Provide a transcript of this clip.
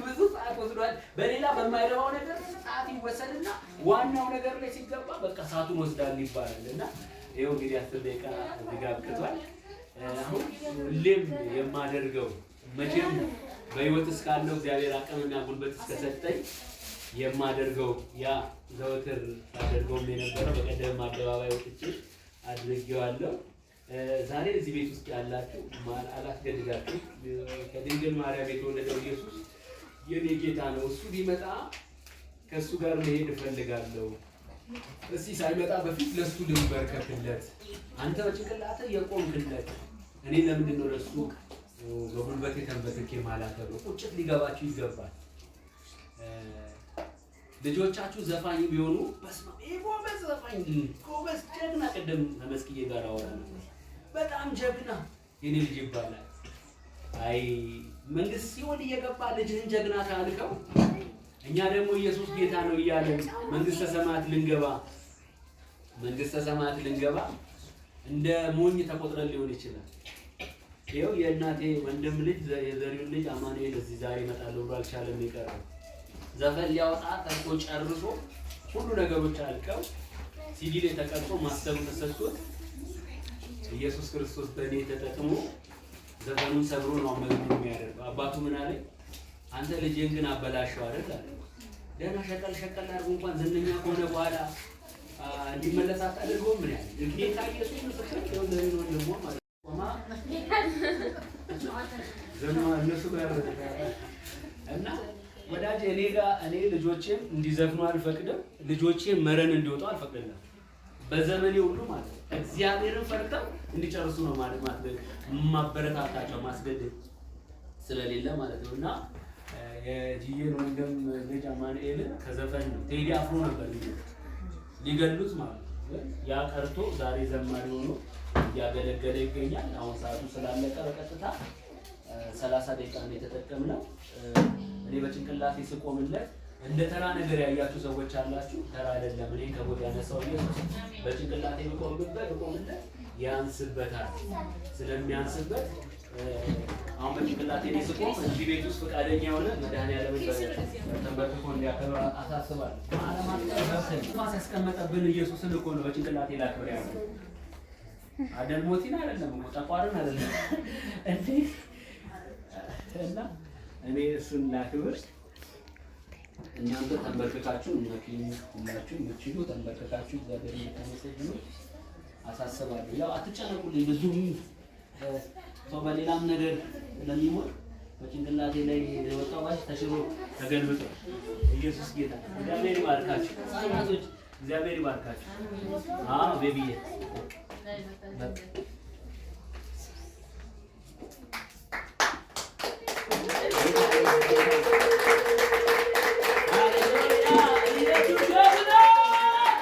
ብዙ ሰዓት ወስዷል። በሌላ በማይረባው ነገር ሰዓት ይወሰድና ዋናው ነገር ላይ ሲገባ በቃ ሰዓቱን ወስዳል ይባላል። እና ይኸው እንግዲህ 10 ደቂቃ እዚህ ጋር አብቅቷል። አሁን ሁሌም የማደርገው መቼም በህይወት እስካለው እግዚአብሔር አቅምና ጉልበት እስከሰጠኝ የማደርገው ያ ዘወትር አደርገውም የነበረው በቀደም አደባባይ ወጥቼ አድርጌዋለሁ። ዛሬ እዚህ ቤት ውስጥ ያላችሁ አላስገድዳችሁ። ከድንግል ማርያም የተወለደው ኢየሱስ የኔ ጌታ ነው። እሱ ቢመጣ ከእሱ ጋር መሄድ እፈልጋለሁ። እስቲ ሳይመጣ በፊት ለእሱ ልንበርከክለት። አንተ በጭንቅላትህ የቆምክለት እኔ ለምንድን ነው ለእሱ በጉልበቴ ተንበርክኬ ማላከብረው? ቁጭት ሊገባችሁ ይገባል። ልጆቻችሁ ዘፋኝ ቢሆኑ በስመ አብ ጎበዝ ዘፋኝ ጎበዝ ጀግና፣ ቅድም ከመስኪዬ ጋር አወራን። በጣም ጀግና የኔ ልጅ ይባላል። አይ መንግስት ሲኦል እየገባ ልጅህን ጀግና ካልከው፣ እኛ ደግሞ ኢየሱስ ጌታ ነው እያለን መንግስተ ሰማያት ልንገባ እንደ ሞኝ ተቆጥረን ሊሆን ይችላል። ይኸው የእናቴ ወንድም ልጅ የዘሪውን ልጅ አማኑኤል እዚህ ዛሬ እመጣለሁ ብሎ አልቻለም የቀረው። ዘፈን ሊያወጣ ተርቆ ጨርሶ ሁሉ ነገሮች አልቀው ሲዲ ላይ ተቀርጾ ማስተሩ ተሰጥቶት ኢየሱስ ክርስቶስ በእኔ ተጠቅሞ ዘፈኑን ሰብሮ ነው መዝሙር የሚያደርገው። አባቱ ምን አለ? አንተ ልጄን ግን አበላሸው አይደል አለ። ደህና ሸቀል አድርጎ እንኳን ዝነኛ ከሆነ በኋላ እንዲመለስ አታደርገው። ምን ያለ ጌታ ኢየሱስ ምስክር ነው። ለኔ ነው ደግሞ ማለት ቆማ እነሱ ጋር እና ወዳጅ እኔ ልጆቼም እንዲዘፍኑ አልፈቅድም። ልጆቼም መረን እንዲወጡ አልፈቅድም። በዘመኔ ሁሉ ማለት ነው እግዚአብሔርን ፈርተው እንዲጨርሱ ነው ማለት ማበረታታቸው ማስገደድ ስለሌለ ማለት ነው። እና የጂዬን ወንድም ልጅ አማኑኤልን ከዘፈን ነው ቴዲ አፍሮ ነበር ሊገሉት ማለት ነው። ያ ቀርቶ ዛሬ ዘማሪ ሆኖ እያገለገለ ይገኛል። አሁን ሰዓቱ ስላለቀ በቀጥታ 30 ደቂቃ ነው የተጠቀምነው። እኔ በጭንቅላቴ ስቆምለት እንደ ተራ ነገር ያያችሁ ሰዎች አላችሁ። ተራ አይደለም። እኔ ከቦታ ያነሳው ኢየሱስ በጭንቅላቴ ቆምለት ያንስበታል። ስለሚያንስበት አሁን በጭንቅላቴ ላይ ስቆም እዚህ ቤት ውስጥ ፈቃደኛ የሆነ መድኃኒዓለምን ተንበርክኮ እንዲያከብር አሳስባለሁ። ማስ ያስቀመጠብን ኢየሱስን እኮ ነው በጭንቅላቴ ላክብር ያለው። አደልሞቲን አይደለም እኮ ጠቋርን አይደለም እንዴ። እና እኔ እሱን ላክብር። እናንተ ተንበርክካችሁ ሁላችሁ የምትችሉ ተንበርክካችሁ እግዚአብሔር ይመስገን አሳስባለሁ። ያው አትጨነቁልኝ። ብዙም ሰው በሌላም ነገር ለሚሞት በጭንቅላቴ ላይ የወጣው ባሽ ተሽሮ ተገልብጦ ኢየሱስ ጌታ። እግዚአብሔር ይባርካችሁ እናቶች፣ እግዚአብሔር ይባርካችሁ። ቤቢዬ